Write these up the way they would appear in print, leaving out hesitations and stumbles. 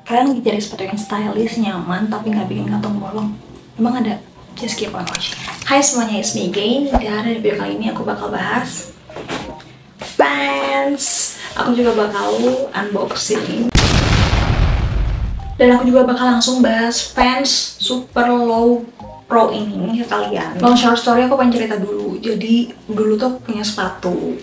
Kalian lagi cari sepatu yang stylish, nyaman, tapi nggak bikin kantong bolong? Emang ada? Just keep on watching. Hai semuanya, it's me again. Dan di video kali ini aku bakal bahas Vans. Aku juga bakal unboxing. Dan aku juga bakal langsung bahas Vans Super Low Pro ini ke kalian. Long short story, aku pengen cerita dulu. Jadi dulu tuh aku punya sepatu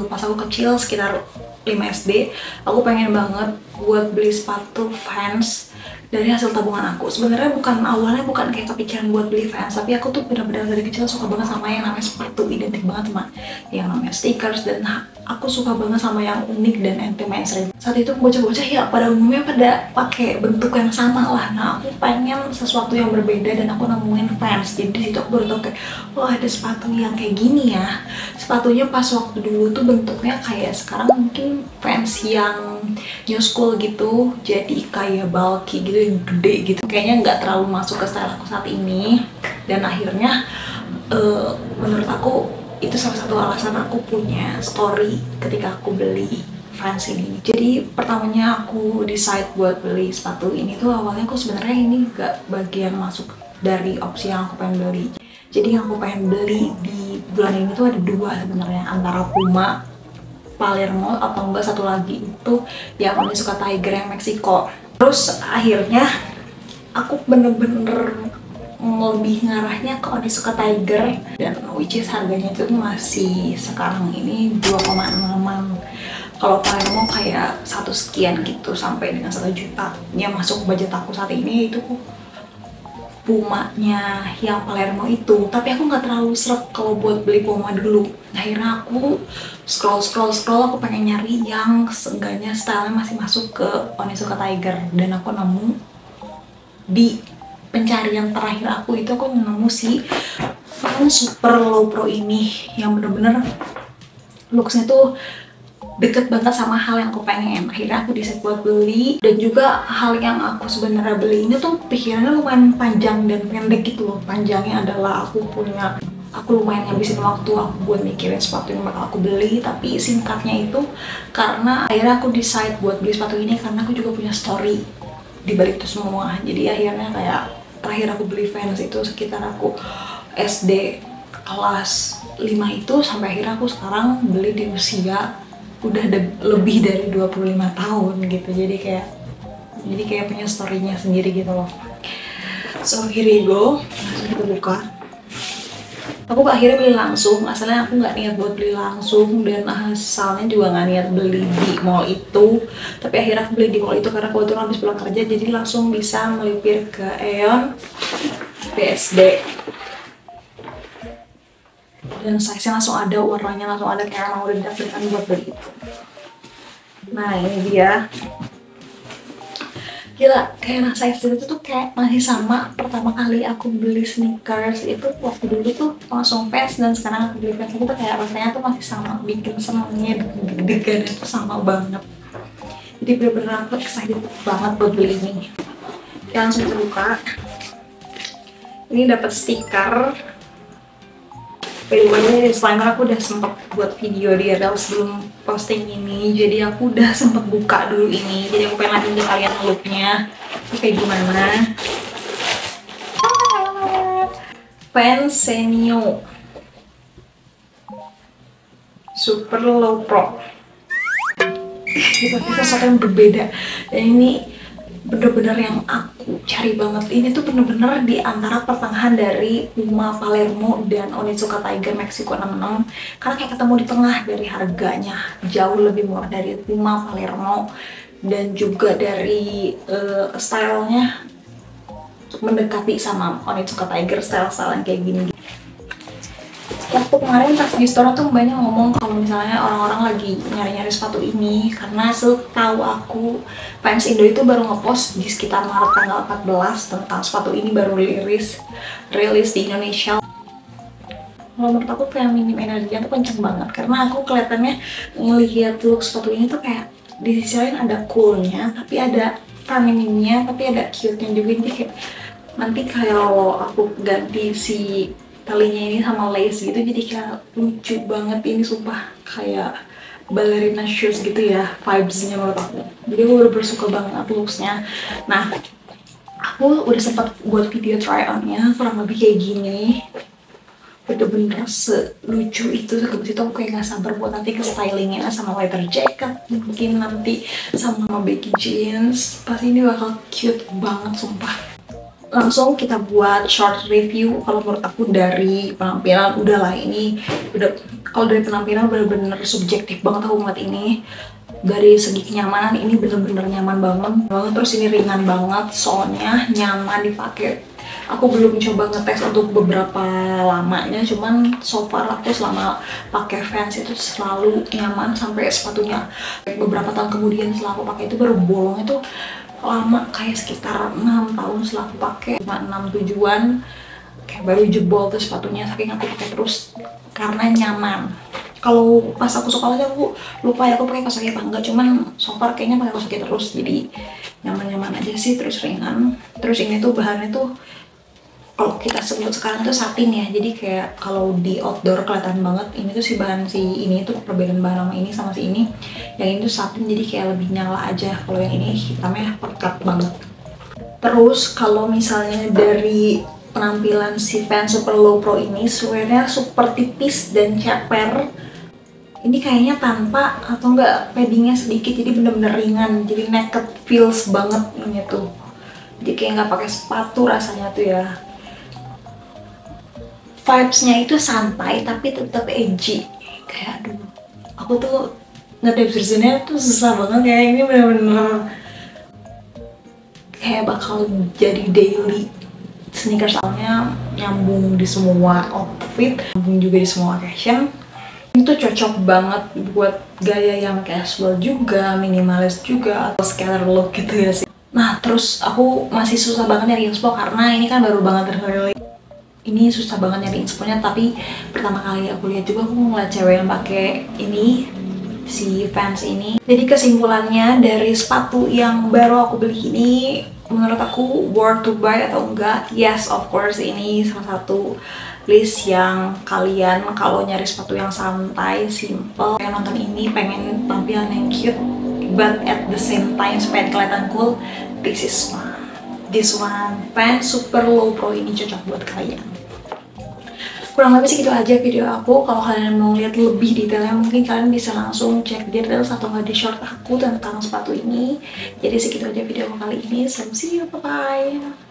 pas aku kecil sekitar 5 SD, aku pengen banget buat beli sepatu Vans dari hasil tabungan aku. Sebenarnya awalnya bukan kayak kepikiran buat beli Vans, tapi aku tuh benar-benar dari kecil suka banget sama yang namanya sepatu, identik banget sama yang namanya stickers, dan aku suka banget sama yang unik dan anti mainstream. Saat itu bocah-bocah ya pada umumnya pada pakai bentuk yang sama lah. Nah, aku pengen sesuatu yang berbeda dan aku nemuin Vans. Jadi disitu aku baru tau kayak, wah ada sepatu yang kayak gini ya. Sepatunya pas waktu dulu tuh bentuknya kayak sekarang mungkin Vans yang new school gitu, jadi kayak bulky gitu, yang gede gitu. Kayaknya nggak terlalu masuk ke style aku saat ini. Dan akhirnya menurut aku itu salah satu alasan aku punya story ketika aku beli Vans ini. Jadi pertamanya aku decide buat beli sepatu ini tuh awalnya aku sebenarnya ini gak bagian masuk dari opsi yang aku pengen beli. Jadi yang aku pengen beli di bulan ini tuh ada dua sebenarnya, antara Puma Palermo atau enggak satu lagi itu yang Onitsuka Tiger yang Meksiko. Terus akhirnya aku bener-bener lebih ngarahnya ke Onitsuka Tiger, dan which is harganya itu masih sekarang ini 2,6an. Kalau Palermo kayak 1 sekian gitu sampai dengan 1 juta. Yang masuk budget aku saat ini itu Pumanya yang Palermo itu, tapi aku nggak terlalu srek kalau buat beli Puma dulu. Akhirnya aku scroll, aku pengen nyari yang seenggaknya stylenya masih masuk ke Onitsuka Tiger, dan aku nemu di pencarian terakhir aku itu aku nemu si Vans Super Low Pro ini yang bener-bener looksnya tuh deket banget sama hal yang aku pengen. Akhirnya aku decide buat beli, dan juga hal yang aku sebenarnya beli ini tuh pikirannya lumayan panjang dan pendek gitu loh. Panjangnya adalah aku lumayan ngabisin waktu aku buat mikirin sepatu yang bakal aku beli, tapi singkatnya itu karena akhirnya aku decide buat beli sepatu ini karena aku juga punya story di balik itu semua. Jadi akhirnya kayak terakhir aku beli Vans itu sekitar aku SD kelas 5 itu, sampai akhirnya aku sekarang beli di usia udah lebih dari 25 tahun gitu. Jadi kayak punya story-nya sendiri gitu loh. So here we go, langsung kita buka. Aku akhirnya beli langsung, asalnya aku nggak niat buat beli langsung, dan asalnya juga nggak niat beli di mall itu. Tapi akhirnya aku beli di mall itu karena kebetulan habis pulang kerja, jadi langsung bisa melipir ke Aeon BSD. Dan size-nya langsung ada, warnanya langsung ada, kayak emang udah didaftarkan buat beli itu. Nah ini dia. Gila, kayak size itu tuh kayak masih sama pertama kali aku beli sneakers itu waktu dulu tuh langsung Vans, dan sekarang aku beli Vans itu tuh kayak rasanya tuh masih sama, bikin senangnya deg-degan itu sama banget. Jadi bener-bener aku excited banget buat beli ini. Kita langsung kita buka. Ini dapat stiker. By disclaimer, aku udah sempet buat video di reel sebelum posting ini, jadi aku udah sempet buka dulu ini. Jadi aku pengen lanjutin ke kalian looknya ini kayak gimana. Vans Senio Super Low Pro. Itu sesuatu yang berbeda, dan ini bener-bener yang aku cari banget. Ini tuh bener-bener di antara pertengahan dari Puma Palermo dan Onitsuka Tiger Meksiko 66, karena kayak ketemu di tengah dari harganya, jauh lebih murah dari Puma Palermo, dan juga dari stylenya mendekati sama Onitsuka Tiger, style-style yang kayak gini. Waktu kemarin pas di store tuh banyak ngomong kalau misalnya orang-orang lagi nyari-nyari sepatu ini, karena setahu aku Vans Indo itu baru ngepost di sekitar Maret tanggal 14 tentang sepatu ini baru rilis di Indonesia. Kalau menurut aku feminim energinya tuh kenceng banget, karena aku kelihatannya ngelihat look sepatu ini tuh kayak di sisi lain ada coolnya, tapi ada femininnya, tapi ada cute-nya juga. Jadi kayak nanti kalau aku ganti si talinya ini sama lace gitu, jadi kayak lucu banget ini, sumpah kayak ballerina shoes gitu ya vibes-nya menurut aku. Jadi aku bener-bener suka banget looks-nya. Nah, aku udah sempat buat video try on-nya kurang lebih kayak gini. Bener-bener selucu itu, segemes itu. Aku kayak gak sabar buat nanti ke stylingnya sama leather jacket, mungkin nanti sama baggy jeans. Pasti ini bakal cute banget sumpah. Langsung kita buat short review. Kalau menurut aku dari penampilan udahlah, ini udah, kalau dari penampilan bener-bener subjektif banget aku ngeliat ini. Dari segi kenyamanan ini bener-bener nyaman banget. Terus ini ringan banget, soalnya nyaman dipakai. Aku belum coba ngetes untuk beberapa lamanya, cuman so far aku selama pakai Vans itu selalu nyaman sampai sepatunya beberapa tahun kemudian setelah aku pakai itu baru bolong. Itu lama, kayak sekitar 6 tahun setelah aku pakai, cuma 6-7an kayak baru jebol tuh sepatunya, saking aku pakai terus karena nyaman. Kalau pas aku sekolah aja aku lupa ya aku pakai kaos kaki apa enggak, cuman so far kayaknya pakai kaos kaki terus, jadi nyaman-nyaman aja sih. Terus ringan, terus ini tuh bahannya tuh kalau kita sebut sekarang tuh satin ya, jadi kayak kalau di outdoor kelihatan banget. Ini tuh si bahan si ini tuh perbedaan bahan sama ini sama si ini. Yang ini tuh satin jadi kayak lebih nyala aja, kalau yang ini hitamnya pekat banget. Terus kalau misalnya dari penampilan si Vans Super Low Pro ini, sebenarnya super tipis dan ceper. Ini kayaknya tanpa atau enggak paddingnya sedikit, jadi bener-bener ringan, jadi naked feels banget ini tuh. Jadi kayak nggak pakai sepatu rasanya tuh ya. Vibes-nya itu santai tapi tetap edgy. Kayak aduh, aku tuh ngedeskripsiinnya tuh susah banget. Kayak ini bener-bener kayak bakal jadi daily sneakers, soalnya nyambung di semua outfit, nyambung juga di semua occasion. Itu cocok banget buat gaya yang casual juga, minimalis juga, atau scatter look gitu ya sih. Nah, terus aku masih susah banget nyari inspo karena ini kan baru banget rilis. Ini susah banget nyari infonya, tapi pertama kali aku lihat juga aku ngeliat cewek yang pakai ini, si Vans ini. Jadi kesimpulannya dari sepatu yang baru aku beli ini, menurut aku worth to buy atau enggak? Yes, of course, ini salah satu list yang kalian kalau nyari sepatu yang santai, simple, pengen nonton ini, pengen tampilan yang cute, but at the same time supaya kelihatan cool, this one Vans Super Low Pro ini cocok buat kalian. Kurang lebih segitu aja video aku. Kalau kalian mau lihat lebih detailnya, mungkin kalian bisa langsung cek detail atau nggak di short aku tentang sepatu ini. Jadi segitu aja video kali ini. So see you, bye bye.